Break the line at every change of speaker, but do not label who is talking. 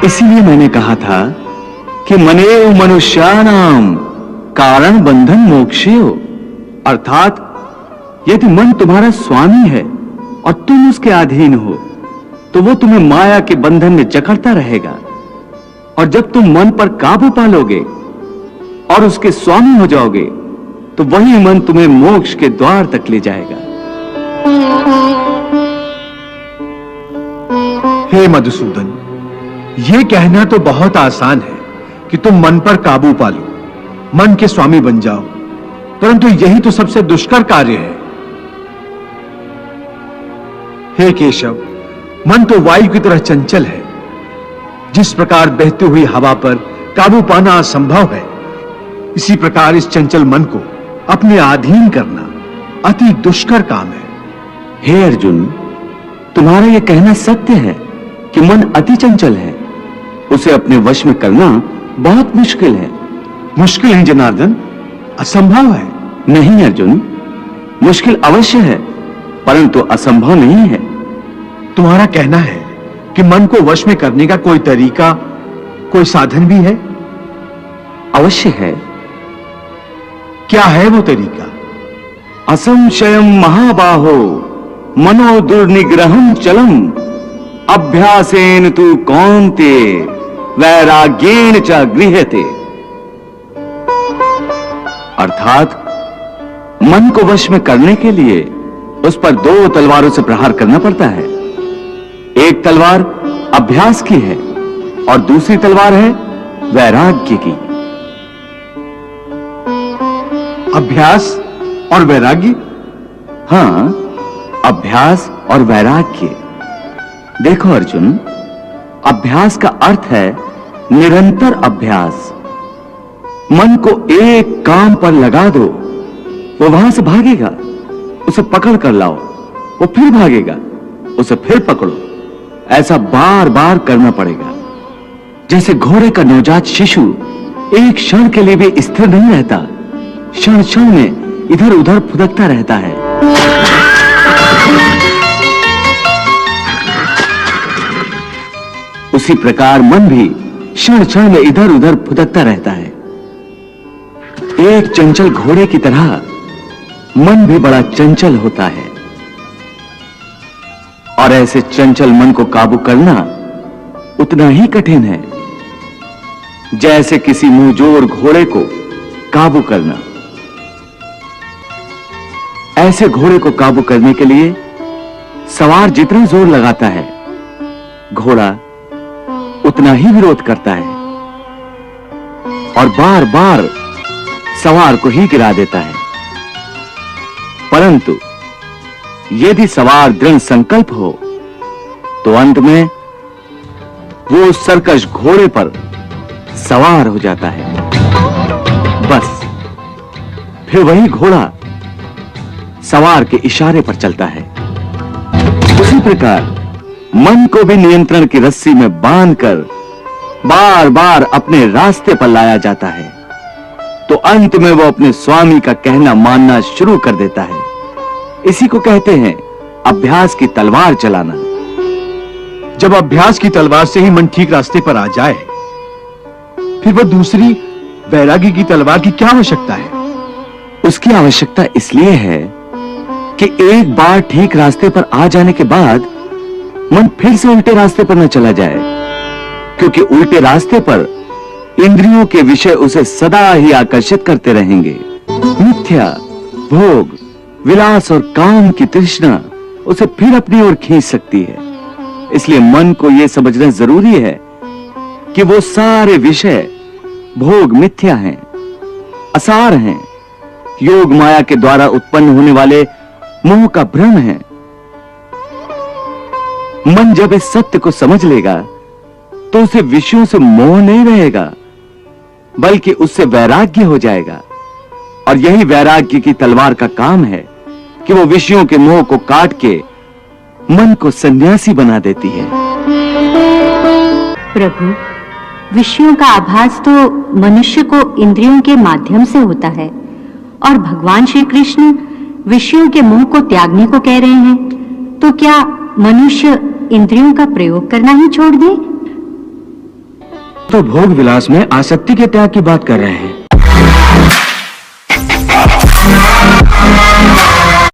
इसीलिए मैंने कहा था कि मनेव मनुष्याणाम कारण बंधन मोक्षेय, अर्थात यदि मन तुम्हारा स्वामी है और तुम उसके अधीन हो तो वो तुम्हें माया के बंधन में जकड़ता रहेगा, और जब तुम मन पर काबू पालोगे और उसके स्वामी हो जाओगे तो वही मन तुम्हें मोक्ष के द्वार तक ले जाएगा।
हे मधुसूदन, यह कहना तो बहुत आसान है कि तुम मन पर काबू पालो, मन के स्वामी बन जाओ, परंतु यही तो सबसे दुष्कर कार्य है। हे केशव, मन तो वायु की तरह चंचल है। जिस प्रकार बहती हुई हवा पर काबू पाना असंभव है, इसी प्रकार इस चंचल मन को अपने अधीन करना अति दुष्कर काम है।
हे अर्जुन, तुम्हारा यह कहना सत्य है कि मन अति चंचल है, उसे अपने वश में करना बहुत मुश्किल है।
मुश्किल है जनार्दन, असंभव है।
नहीं अर्जुन, मुश्किल अवश्य है परंतु असंभव नहीं है।
तुम्हारा कहना है कि मन को वश में करने का कोई तरीका, कोई साधन भी है?
अवश्य है।
क्या है वो तरीका?
असंशयम महाबाहो मनो दुर्निग्रहम चलम अभ्यासेन तु कौन्ते वैराग्येन च गृह्यते। अर्थात मन को वश में करने के लिए उस पर दो तलवारों से प्रहार करना पड़ता है। एक तलवार अभ्यास की है और दूसरी तलवार है वैराग्य की।
अभ्यास और वैराग्य?
हां, अभ्यास और वैराग्य। देखो अर्जुन, अभ्यास का अर्थ है निरंतर अभ्यास। मन को एक काम पर लगा दो, वो वहां से भागेगा, उसे पकड़ कर लाओ, वो फिर भागेगा, उसे फिर पकड़ो, ऐसा बार बार करना पड़ेगा। जैसे घोड़े का नवजात शिशु एक क्षण के लिए भी स्थिर नहीं रहता, क्षण क्षण में इधर उधर फुदकता रहता है। उसी प्रकार मन भी क्षण क्षण में इधर उधर फुदकता रहता है। एक चंचल घोड़े की तरह मन भी बड़ा चंचल होता है, और ऐसे चंचल मन को काबू करना उतना ही कठिन है जैसे किसी मुंहजोर घोड़े को काबू करना। ऐसे घोड़े को काबू करने के लिए सवार जितना जोर लगाता है, घोड़ा उतना ही विरोध करता है और बार बार सवार को ही गिरा देता है। परंतु यदि सवार दृढ़ संकल्प हो तो अंत में वो सरकश घोड़े पर सवार हो जाता है। बस फिर वही घोड़ा सवार के इशारे पर चलता है। उसी प्रकार मन को भी नियंत्रण की रस्सी में बांधकर बार बार अपने रास्ते पर लाया जाता है, तो अंत में वो अपने स्वामी का कहना मानना शुरू कर देता है। इसी को कहते हैं अभ्यास की तलवार चलाना।
जब अभ्यास की तलवार से ही मन ठीक रास्ते पर आ जाए, फिर वह दूसरी वैराग्य की तलवार की क्या आवश्यकता है?
उसकी आवश्यकता इसलिए है कि एक बार ठीक रास्ते पर आ जाने के बाद मन फिर से उल्टे रास्ते पर न चला जाए, क्योंकि उल्टे रास्ते पर इंद्रियों के विषय उसे सदा ही आकर्षित करते रहेंगे। मिथ्या, भोग, विलास और काम की तृष्णा उसे फिर अपनी ओर खींच सकती है। इसलिए मन को यह समझना जरूरी है कि वो सारे विषय भोग मिथ्या हैं, असार हैं, योग माया के द्वारा उत्पन्न होने वाले मोह का भ्रम है। मन जब इस सत्य को समझ लेगा तो उसे विषयों से मोह नहीं रहेगा, बल्कि उससे वैराग्य हो जाएगा। और यही वैराग्य की तलवार का काम है कि वो विषयों के मोह को काट के मन को सन्यासी बना देती है।
प्रभु, विषयों का आभास तो मनुष्य को इंद्रियों के माध्यम से होता है, और भगवान श्री कृष्ण विषयों के मोह को त्यागने को कह रहे हैं, तो क्या मनुष्य इंद्रियों का प्रयोग करना ही छोड़ दे?
तो भोग विलास में आसक्ति के त्याग की बात कर रहे हैं।